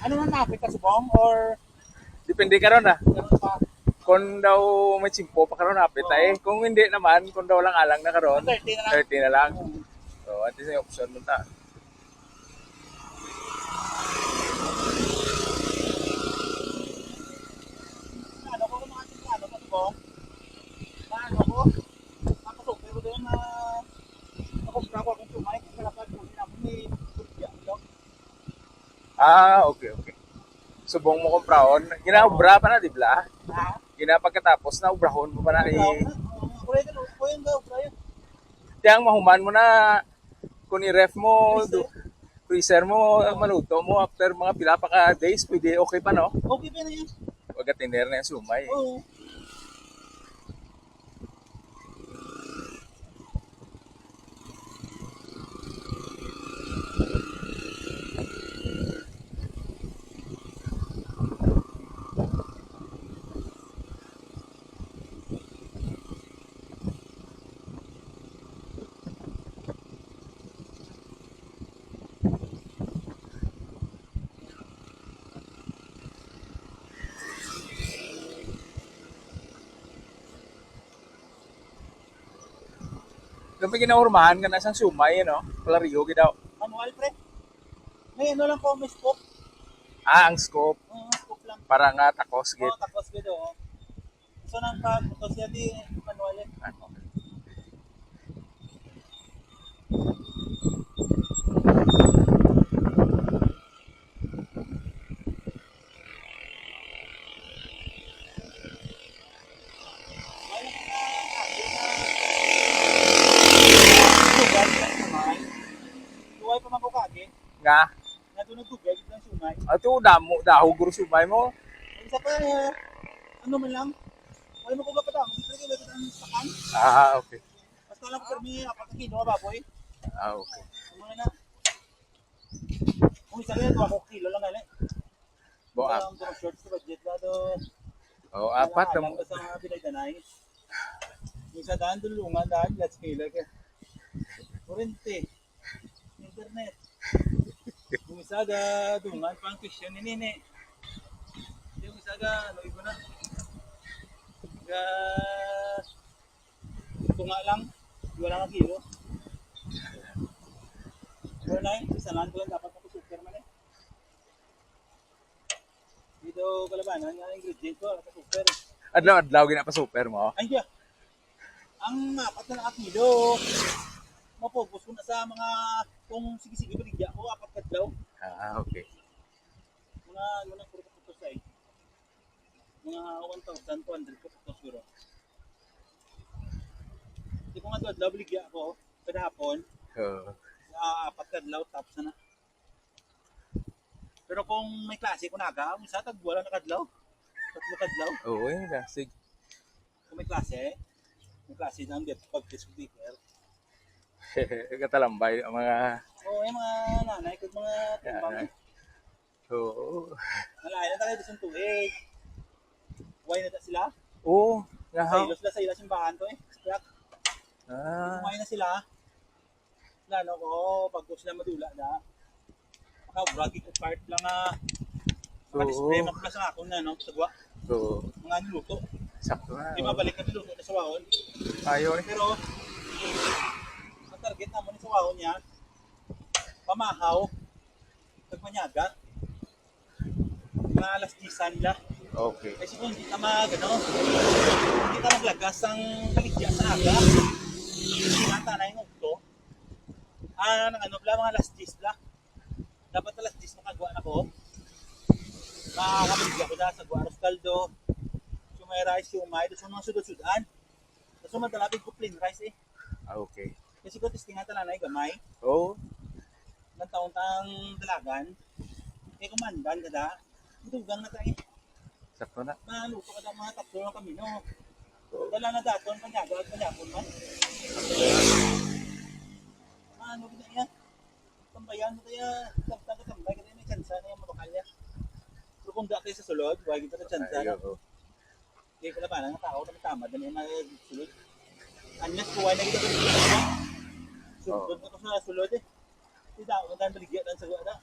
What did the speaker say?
Ano na napit ka subong or Depende ka ron ah. meron pa? Kung daw may tsimpo pa karon hapit ay. Kung hindi naman, kung daw lang alang na karon, 30 na lang. 30 na lang. So, at least yung option mo ta. Ano ko kung mga ano ka subong? Ano ko? Tapos okay ko din na nakumpra ko akong sumay. Kalapag ko na ni Turkya. Okay, okay. Subong mo kompraon. Ginaubra pa na, di ba? Ha? Pagkatapos na ubrahon mo pa na. Kulay ka ko yun daw. Kulay. Tiyang mahuman mo na kung i-ref mo, freezer mo, maluto mo after mga pila pa ka days, pwede okay pa no? Okay pa na yan. Wag tiner na yung sumay. Oo. Kapag ginahurmahan ka na sang sumay, no? Klariyo gidaw. Ano, Alfred? May ano lang po, may scoop. Ang scope. Scoop lang. Para nga takos git. Oo, tapos gito. So, nang pagbuto siya di manual eh. Ano? Tuway pa man ko kagi. Nga. Nadunod tubig ng sumay. Ato damo daho guro sumay mo. Isa pa, ano man lang. Wala mo ko ba patama? Hindi talaga ba ang sakan? Okay. Basta lang ko permi apat na kilo baboy. Okay. Mga na. Kung isa rin, 2 kilo lang gali. Bo Ang mga shorts sa budget na do. apat Ang na sa mga pinagdanay. Isa daan dulungan daan, let's kilo ka. Kurente. Internet. Kung isa ga dungan pang question ni Nene. Yung isa ga ano ibo na. Ga tunga lang. Wala nga kilo. Pero na isa lang doon dapat ako super man eh. Dito kalabanan nga ingredient ko ako super. adlaw gina pa super mo. Ay yeah. Ang apat na kilo mapopos ko na sa mga kung sige-sige baligya ko apat kadlaw. Okay. Mga ano na puro putos ay. Mga 1,200 ko putos siguro. Hindi ko nga ito adlaw baligya ko kada hapon. Apat kadlaw tapos na. Pero kung may klase ko naga, isa tag wala na kadlaw. 3 kadlaw. Oo, yun sige. Kung may klase ng get pag-test speaker. Katalambay ang mga Oo, yung mga nanay ko, mga timbang. Oo. Nalayan na talaga sa tuig. Kumain na ta sila. Oo. Sa ilos yung bahan to eh. Scrap. Kumain na sila. Lalo ko, pag sila madula na. Makabragi ko part lang display mo na sa akong na, no? Sagwa. Mga niluto. Sakto na. Di mabalik na niluto na sa wahon. Ayaw eh. Pero, ang target naman sa wahon niya, pamahaw, pagmanyaga, mga alas 10 nila. Okay. Kasi kung hindi ka hindi ka maglagas ang baligya sa aga, hindi nga tanay ng ukto, mga alas 10 la. Dapat alas 10 makagawa na ko. Makakabaligya ko na sa guaros kaldo, sumay rice, sumay, doon sa mga sudod-sudan. Tapos madalapin ko plain rice eh. Okay. Kasi ko testing nga tananay gamay. Oo. Ng taon-taong dalagan, kumandan ka da, dugang na tayo. Sakto na. Maluto ka da mga tatlo ng kamino. Dala na daton, panyago at panyapon man. Ano ka na yan? Tambayan mo tayo, tambay ka tayo, may tsansa na yung mabakalya. Pero kung da kayo sa sulod, huwag kita na tsansa na. Hindi ko na ba, ng tao na tamad na yung sulod. Anyas, kuway na kita sa sulod. Sulod na ko sa sulod eh. Hindi ako, magandang baligyan sa gawa na.